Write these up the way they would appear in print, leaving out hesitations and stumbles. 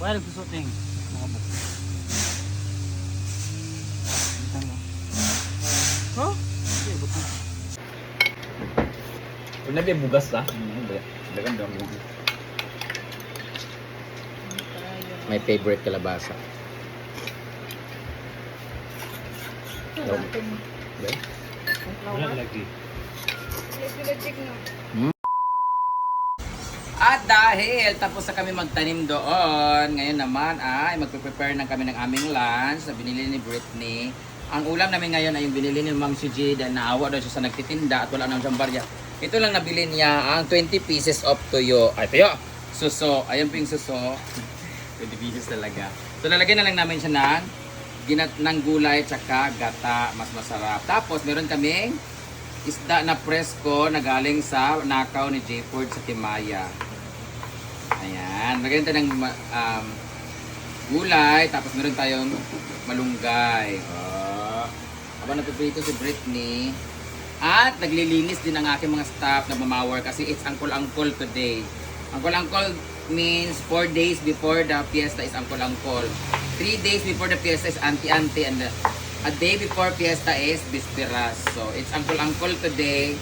Wala nagsusuting. Mga buk. Huh? Okay, buti. Kung nabi bugas ha? Dagan daw. My favorite kalabasa. Wala lagi. At dahil tapos na kami magtanim doon, ngayon naman ay magpe-prepare na kami ng aming lunch na binili ni Britney. Ang ulam namin ngayon ay yung binili ni Ma'am CJ dahil naawa daw siya sa nagtitinda at wala nang siyang barya. Ito lang nabili niya ang 20 pieces of tuyo. Ay, tuyo! Suso. Ayan po yung suso. 20 pieces talaga. So, lalagyan na lang namin siya ng gulay tsaka gata. Mas masarap. Tapos, meron kaming isda na presko na galing sa nakaw ni J. Ford sa Timaya. Ayan. Lagyan tayo ng gulay. Tapos, meron tayong malunggay. Habang nagpiprito si Britney. At naglilinis din ang aking mga staff na mamawer kasi it's Uncle today. Uncle means 4 days before the fiesta is Uncle. 3 days before the fiesta is Auntie, and a day before fiesta is Bisperas. So it's Uncle today.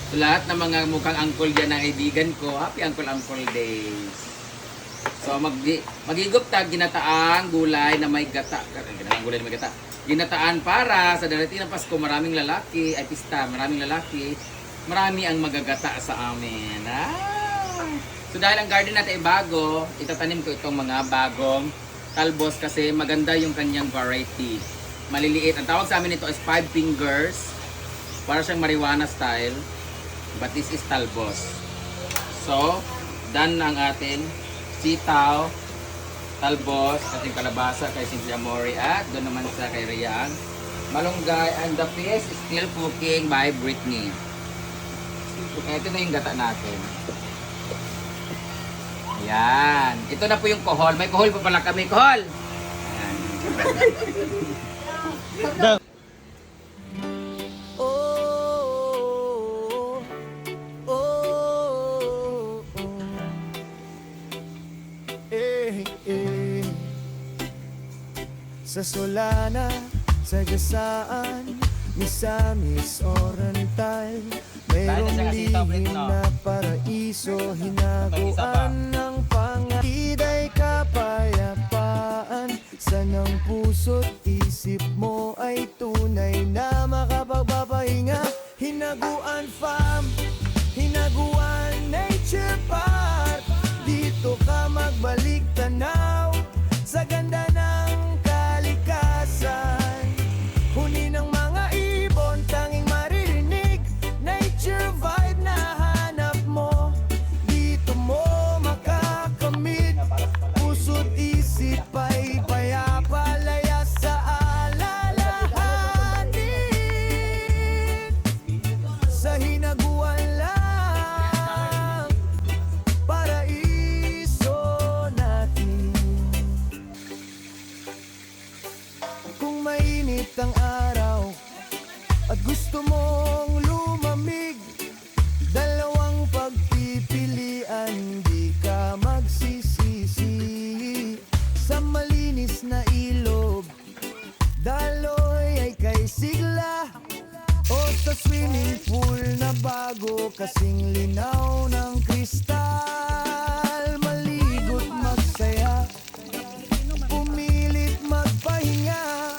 So lahat ng mga mukhang uncle dyan na kaibigan ko, happy Uncle days. So magigop tag ginataang gulay na may gata. Ginataang gulay na may gata. Ginataan para sa darating ng Pasko, maraming lalaki, ay pista, maraming lalaki, marami ang magagata sa amin. So dahil ang garden natin ay bago, itatanim ko itong mga bagong talbos kasi maganda yung kanyang variety. Maliliit. Ang tawag sa amin ito is 5 fingers. Para siyang marijuana style. But this is talbos. So, done ang atin sitaw, talbos, ating kalabasa kay Cynthia Mori at doon naman sa kay Rian malunggay, and the fish is still cooking by Britney. Ito na yung gata natin. Ayan. Ito na po yung kohol. May kohol pa pala kami. Kohol! Ayan. Sa Solana, sa Gasaan, Misamis, Oriental, mayroong lihim na paraiso, hinaguan ng pangakita'y kapayapaan. Sanang puso't isip mo ay tunay na makapagpapahinga. Hinaguan farm, hinaguan nature park, dito ka magbalik tanaw sa ganda ng kalikasan. Huni ng mga ibon, tanging maririnig, nature vibe na hanap mo. Dito mo makakamit, puso't isip ay payapa, laya sa alalahanin. Sa hinaguan lang, paraiso natin. Kung mainit ang araw at gusto mong lumamig, dalawang pagpipilian, di ka magsisisi. Sa malinis na ilog, daloy ay kay sigla, o sa swimming pool na bago kasing linaw ng kristal. Maligo't magsaya, pumilit magpahinga,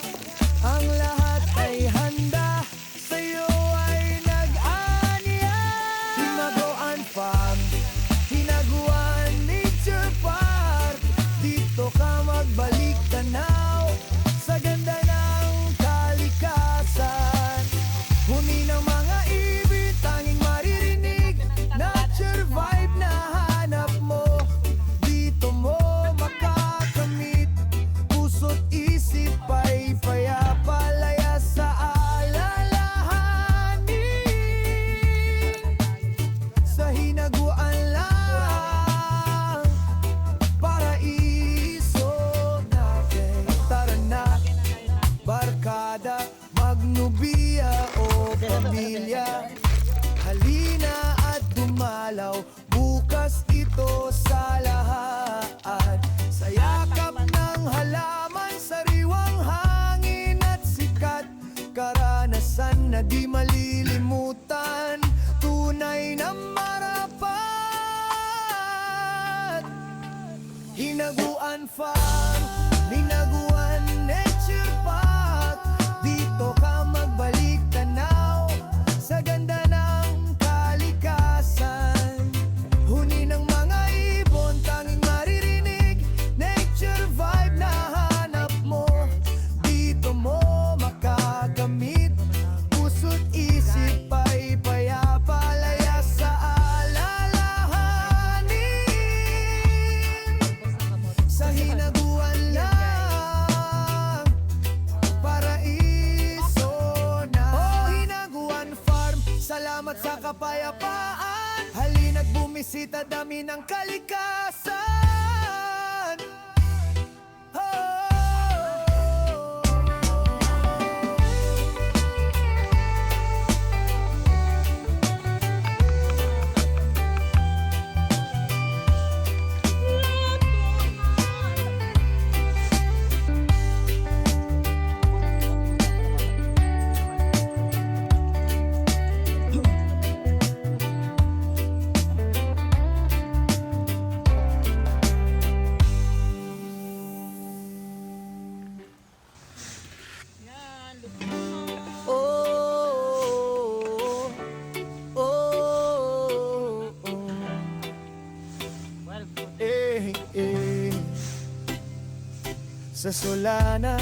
ang lahat ay handa, sa'yo ay nag-aniya. Hinaguan farm, hinaguan nature park, dito ka magbalik tanaw sa ganda ng kalikasan. Huni ng mga ibig, tanging maririnig, nature vibe na Hinaguan Farm, Hinaguan Nature Park. Dito ka magbalik tanaw sa ganda ng kalikasan. Huni ng mga ibon, tanging maririnig. Nature vibe na hanap mo. Dito mo makakamit. Puso't isip ay payapa, laya sa alalahanin. Sa hinaguan lang, paraiso na. Oh, Hinaguan Farm, salamat sa kapayapaan. Halina't bumisita, dami ng kalikasan. Oh. Oh, oh, oh, Sa Solana,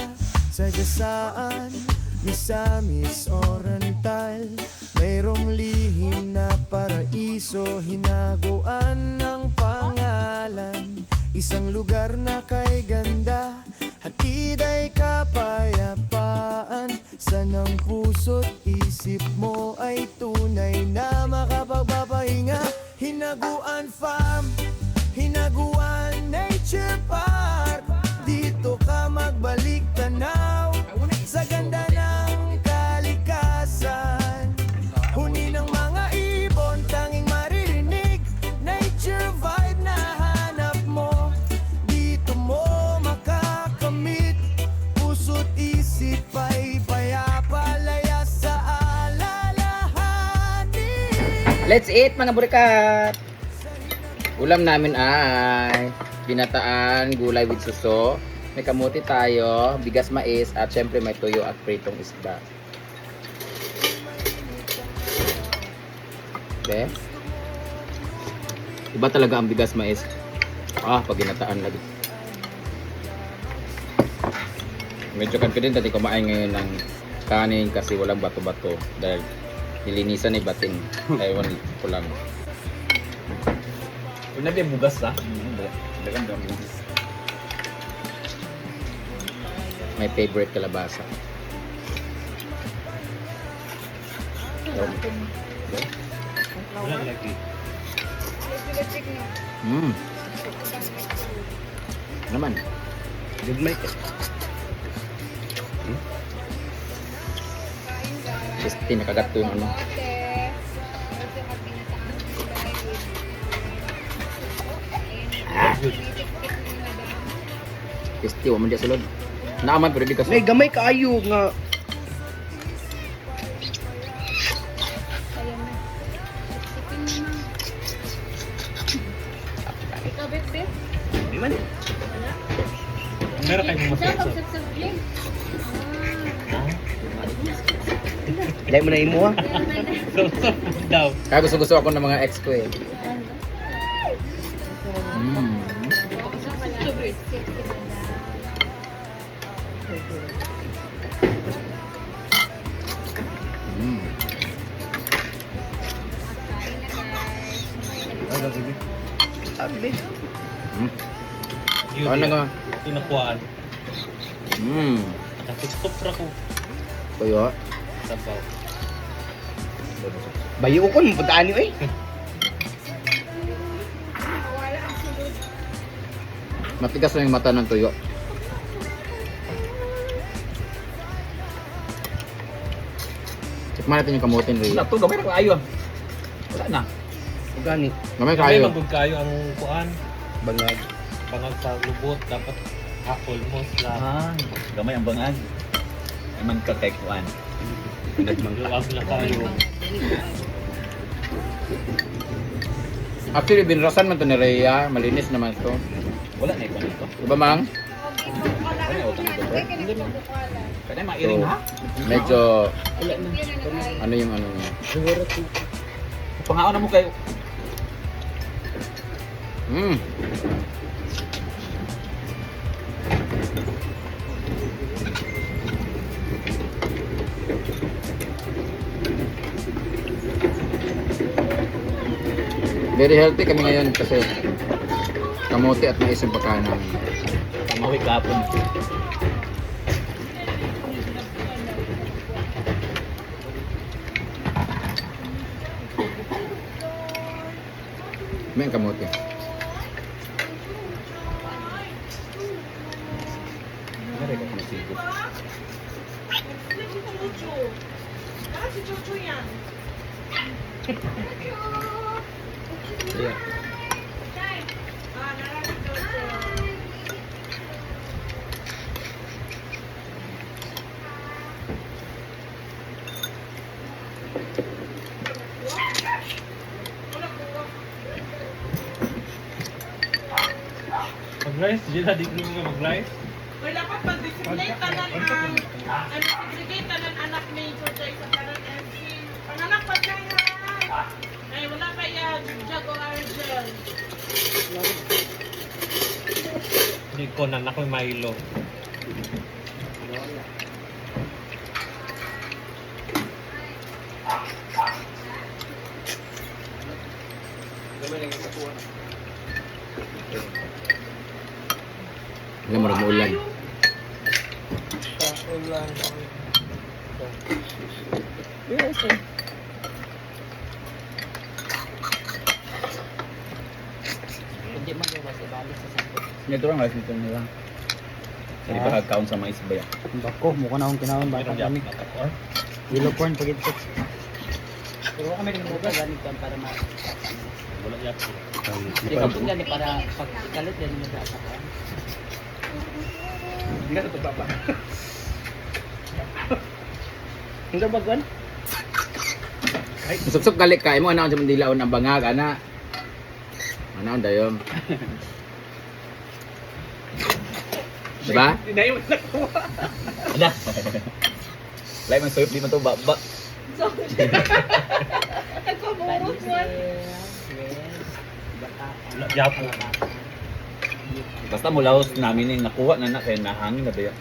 sa Gasaan, Misamis Oriental, mayroong lihim na paraiso, hinaguan ng pangalan. Isang lugar na kay ganda, hatid ay kapayapaan. Sanang puso't isip mo ay tunay na makapagpapahinga. Hinaguan Farm, Hinaguan Nature Park. Dito ka magbalik tanaw sa ganda ng kalikasan. Huni ng mga ibon, tanging maririnig. Nature vibe na hanap mo. Dito mo makakamit. Puso't isip ay payapa, laya sa alalahanin. Let's eat mga burikat! Ulam namin ay binataan, gulay with suso. May kamuti tayo, bigas mais, at syempre may tuyo at pritong isda. Okay? Iba talaga ang bigas mais. Pag ginataan lagi. Medyo confident natin kumain ngayon ng kanin kasi walang bato-bato. Dahil nilinisan ni bating. Ewan ko lang. Kung nabi bugas ha? Dagang bugas. My favorite kalabasa. Wala lagi. Naman. Good mic. Kristi, nakagat to yung ano. Good. Kristi, wala man dia sulod. Naaman pero di ka Nay, gamay kaayo nga. Ikaw, bet. Di man. Meron kayong masakit. Dahil mo na imo ha. Daw. Kaya gusto ako ng mga ex ko eh. Sabi. Ano nga? Tinakuhaan. Nakatustop ra ko. Tuyo. Sabaw. Bayo ko, mapuntaan niyo eh. Matigas na yung mata ng tuyo. Tikman natin yung kamutin, Ray. Wala to, gamay na kaayo. Wala na. Gani. Mamay Gamay kayo. magod kayo ang kuan. Bangag. Pangag sa lubot, dapat almost lang. Gamay ang bangag. Ay man ka kay kuan. Luwag na kayo. Actually, binrasan man to ni Rhea. Malinis naman to. Wala na ikaw nito. Diba, Mang? Wala na utang nito. Kaya mairing ha? Medyo, ano yung ano niya? Pangaon na mo kayo. Very healthy kami ngayon kasi kamote at mais yung pagkain namin. Pamawi kapon. May kamote. Nari ka kumasigo. Iya. Mag-rice, Gila, di ko nga mag-rice. Well, dapat mag-display tanan ang segregate tanan anak ni Chuchay sa tanan MC. Panganak pa siya nga. Ay, wala pa yan. Jag o Argel. Hindi ko nanak may Milo. Alam mo, umuulan. Ito lang guys, ito nila. Sa di ba hagkaon sa mais ba yan? Bako, mukha na akong kinahon bata kami. Yellow corn pag ito. Pero kami rin mo ba ganito para ma... Wala yak. Di ba kung gani para pagkalit din mo sa ka. Hindi ka ito baba. Hindi ba gwan? Sup-sup kalik ka, mo ana sa Mandilaon ang bangag, ana. Ana ang dayom. Diba? Ada. Lain man soyop di man to baba. Nagpaburot mo. Wala yak. Basta mulaos namin yung nakuha na na kaya nahangin na ba yan?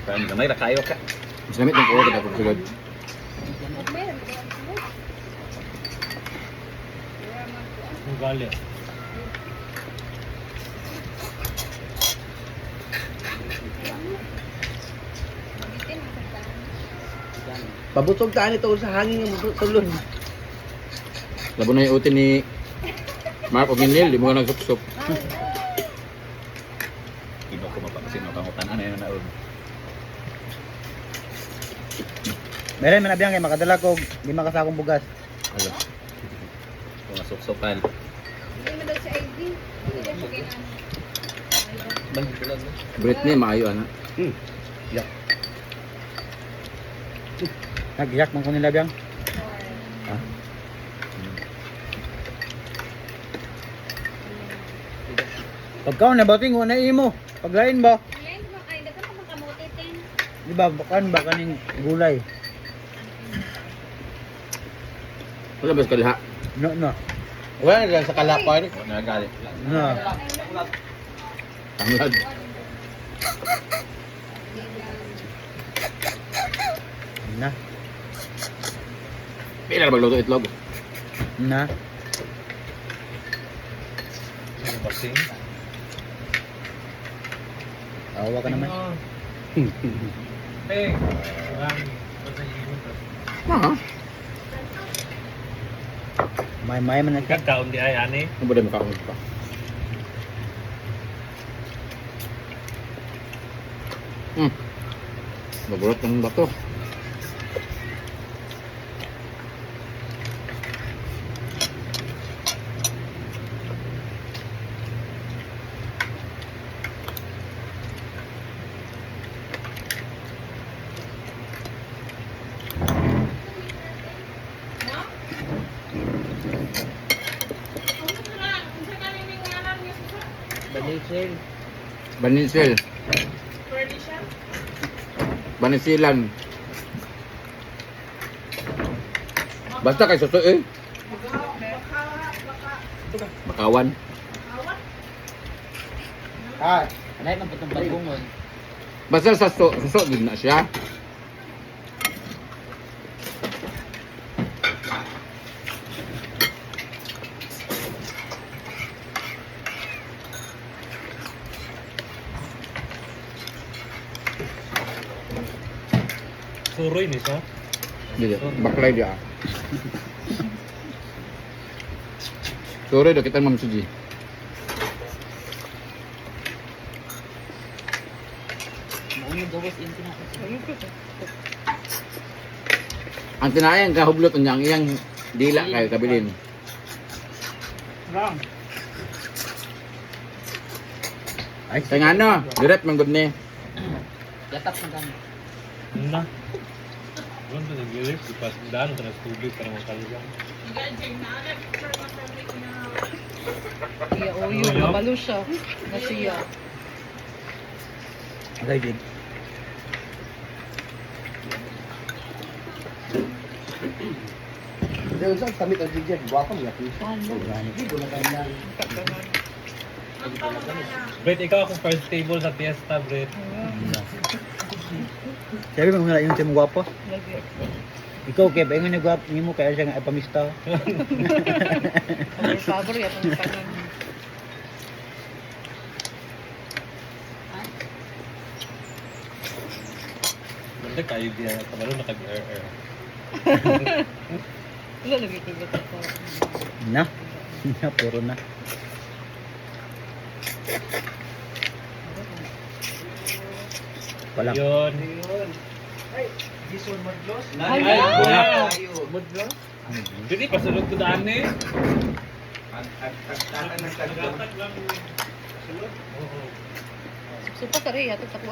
Parang gamay ra kayo ka. Mas lamit ng kuha kita pagsulod. Ang gali. Pabutog taan ito sa hangin ng tulon. Labo na yung utin ni Mark O'Ginil, di mo nga nagsup-sup. Kino ko mapapasin mo pangutan ano yun na naon. Meron man abiyang kay makadala ko 5 kasakong bugas. Alo. Kung masuksukan. Britney, maayo ana. Yak. Nagyak man ko nila biyang. Pagkaon na bating wala imo. Paglain ba? Di ba bakan ba kaning gulay? Wala ba sa kaliha? No. Wala na lang sa kalapan. O nagalit. No. Tanglad. Na. Pila na magluto itlog. Na. Ano ba sing? Awa ka naman. Eh, marami. Basta yun to. Ah, May man nagka. Kakaon di ay ani. ano ba din makakamit pa? Magurot ng bato. Banisil. Pwede siya. Banisilan. Basta kay suso eh. Bakawan. Alay man putong bagungon. Basta sa suso din na siya. Suroy ni siya. Dili, baklay dia. Sore dah kita Ma'am Suji. Maunong gawas yung Ang tinayang kahublot ang iyang dila kay kabilin. Ay, sa nga no, direct man gud ni. Yatak ng kami. Na. Ano na nag-grip? Ipas daan ka na sa tubig para makaligang. Gajeng na alam. Pero masamig na. Iya, oh yun, mabalo siya. Nasiya. Agay din. Dahil sa tamit ang DJ, guwapo niya. Brett, ikaw akong first table sa Fiesta, Brett. Sabi mo nga yung team guwapo. Lagi. Ikaw kaya ba yung guwapo ni mo kaya siya nga pamista. Favor ya itong kanon. Ganda kayo diya. Kabalo nakag-er-er. Wala lagi tigot ako. Na. Na puro na. Wala. Yun. Ay, Ay, kuya. Dili, pasulog ko daan eh. supa ka rin, yatot ako.